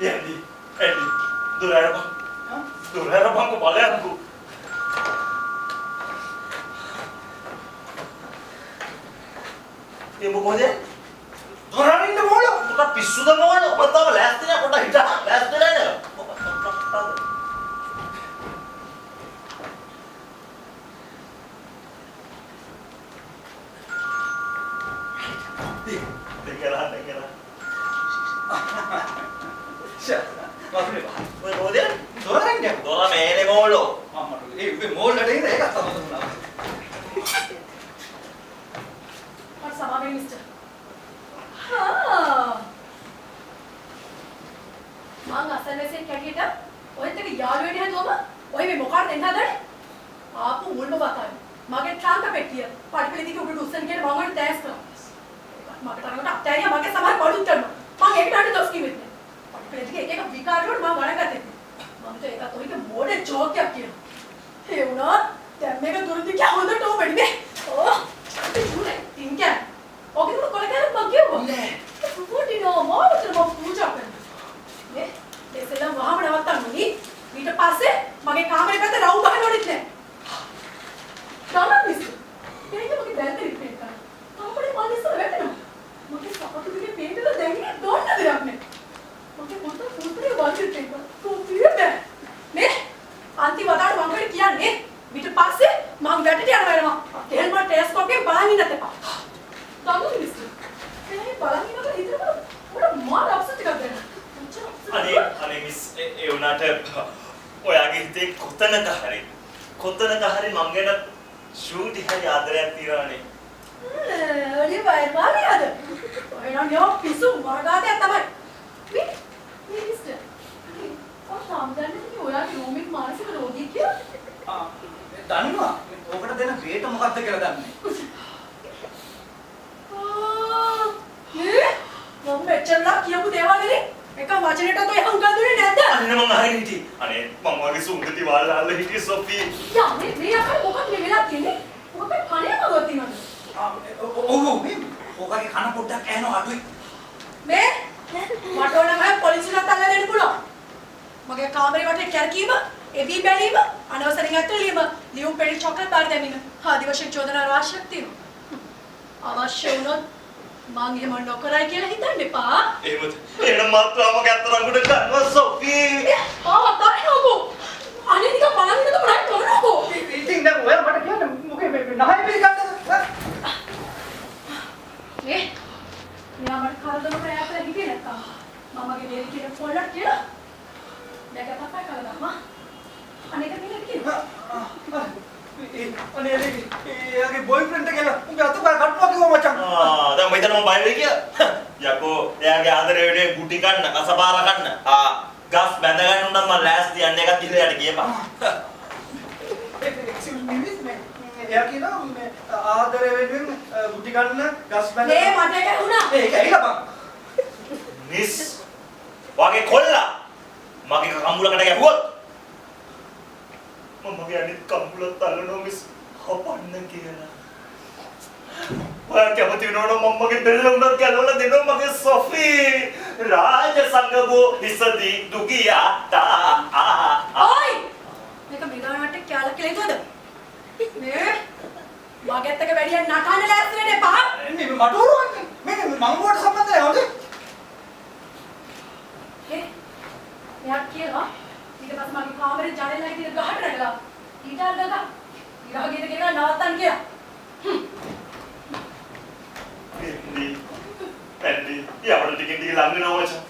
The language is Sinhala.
Andy, Andy, durare bang. Durare bang ko බලයන්කෝ. ඒ මොකද? දොරරින්න මොළ. පුතා පිස්සුද මොකද? ඔබ තාම ලෑස්ති නෑ පොඩ්ඩක් හිටා. ලෑස්ති නෑ නේද? දෙකලා. වතුරේ බහ. ඔය මොකද? දොරරින්න. දොර මේනේ මොළෝ. අම්මට ඒ උඹේ මොළට ඉඳ ඒකත් තමයි දුන්නා. What's up, mister? हाँ मांग असल में से क्या किया ओए तक यार वेट है तो अब ओए मैं मुखार देना दर आपको मूल में बता है मागे ट्रांक का पेटी है पार्टिकुलर थी कि ऊपर दूसरे के मांगों ने टेस्ट करा मागे टांगा ना अब मागे समार पढ़ूं चढ़ना मांग एक नाटे दोस्त की मिलते पार्टिकुलर थी एक विकार रोड मांग वाला करते थे मांग तो एक तो ही के मोड़े जोक क्या किया हे उना तब मेरे दूर थी क्या होता तो बैठ में ओह झूठे तीन क्या ओके तुम कोले क्या मग क्यों නෑ. वो दिनो माँ तो तुम पूजा कर ये ऐसे लग वहाँ बड़ा वाता नहीं मीटर पास से मगे काम में करते राउ बाहर नोट इतने डाला मिस ये क्या मगे बैल तेरी पेट का काम बड़े माली से बैठे ना मगे सापा तो तुझे पेट तो देंगे दौड़ ना दे आपने मगे बोलता फूलते बाल के पेट पर तो फिर मैं ने आंटी बता रहा हूँ क्या ने मीटर पास से मांग बैठे थे यार वहाँ तेल मार टेलीस्कोप के बाहर नहीं नते पा डाला मिस ये बाहर नहीं ना इधर बड़ा मार अपसेट कर देना අනේ මිස් ඒ උනාට ඔයාගේ හිතේ කොතනක හරි මං ගැන ෂූටි හරි ආදරයක් තියෙනවානේ. अरे भाई मार याद ओए ना यो पिसु मरगा दे तमय मी मिस्टर और शाम जाने की ओया की रोमिक मानसिक रोगी क्यों දන්නවා. ඔකට දෙන ක්‍රියේට මොකක්ද කියලා දන්නේ. ये मम මෙච්චරලා කියපු දේවල් නේ එක වචනෙට તો එහෙම උගන්දුනේ නැද්ද අන්න මං අහගෙන හිටියේ. අනේ මං වගේ සුන්දරි වාල්ලාල්ල හිටියේ සොෆී. යා මේ අපේ මොකක්ද මේ වෙලා තියෙන්නේ මොකක්ද කණේ මගවත් තියෙනවද ඔව් මේ ඔකගේ කන පොඩ්ඩක් ඇහෙනවා අඩුයි. මේ මට ඕන මම පොලිසියට අල්ලලා දෙන්න පුළුවන් මගේ කාමරේ වටේ කැරකීම එවි බැලීම අනවසරින් ඇතුළීම ලියුම් පෙරි චොකලට් බාර දැමීම ආදි වශයෙන් චෝදනා අවශ්‍යක් තියෙනවා අවශ්‍ය වුණොත් මං එහෙම නොකරයි කියලා හිතන්න එපා එහෙමද? එහෙනම් මාත්‍රාම ගැතරංගුට ගන්නවා සොෆී. තාරිනෝකෝ අනේ නිකන් බලන්න නේද මොනවද කරනෝකෝ ඉතින් දැන් ඔයා මට කියන්න මොකේ මේ නහය පිළිගන්නද? මේ මෙයා මට කරදර ප්‍රයත්න හිතේ නැත්තම් මමගේ දේවි කියන පොල්ලක් කියලා දැක තමයි කරදම්මා අනේක මිනිත් කියනවා අනේ එයාගේ බොයිෆ්‍රෙන්ඩ් එක කියලා උඹ අතපය කටනවා කිව්වා මචං. දැන් මම හිතනවා මම බය වෙයි කියලා. යකෝ එයාගේ ආදරේ වෙන්නේ ගුටි කන්න, කසපාර කන්න. ගස් බැඳ ගන්න උනම් මම ලෑස්ති යන්න එකක් කියලා යට කියපන්. එක්ස්කියුස් මී මිස් මේ එයා කියනවා මේ ආදරේ වෙනුවෙන් ගුටි කන්න ගස් බැඳ මේ මට ඒක වුණා ඒක ඇහිලා බං. මිස් වගේ කොල්ලා මගේ කම්බුලකට ගැහුවොත් මම මගේ අනිත් කම්බුලත් අල්ලනවා මිස් හපන්න කියලා. ඔයා කැමති වෙනවනම් මම මගේ බෙල්ල උනත් ගැලවලා දෙනවා මගේ සොෆී. රාජ සංගබෝ ඉසදී දුගියා තා ඔයි මේක මිගානට කියලා හිතුවද මේ මගෙත් එක වැඩිය නටන්න ලෑස්ති වෙන්න එපා මේ මට උරුවන්නේ මේ මංගුවට සම්බන්ධයි හොඳේ. එයා කියලා ඊට පස්සේ මගේ කාමරේ ජනෙල් එකේ ඉඳන් ගහට නැගලා ඊටල් ගගා ඊගාගේ දෙකේ නවත්තන්න කියලා ඇන්ඩි යාවට ටිකෙන් ටික ලඟ වෙනවා මචං.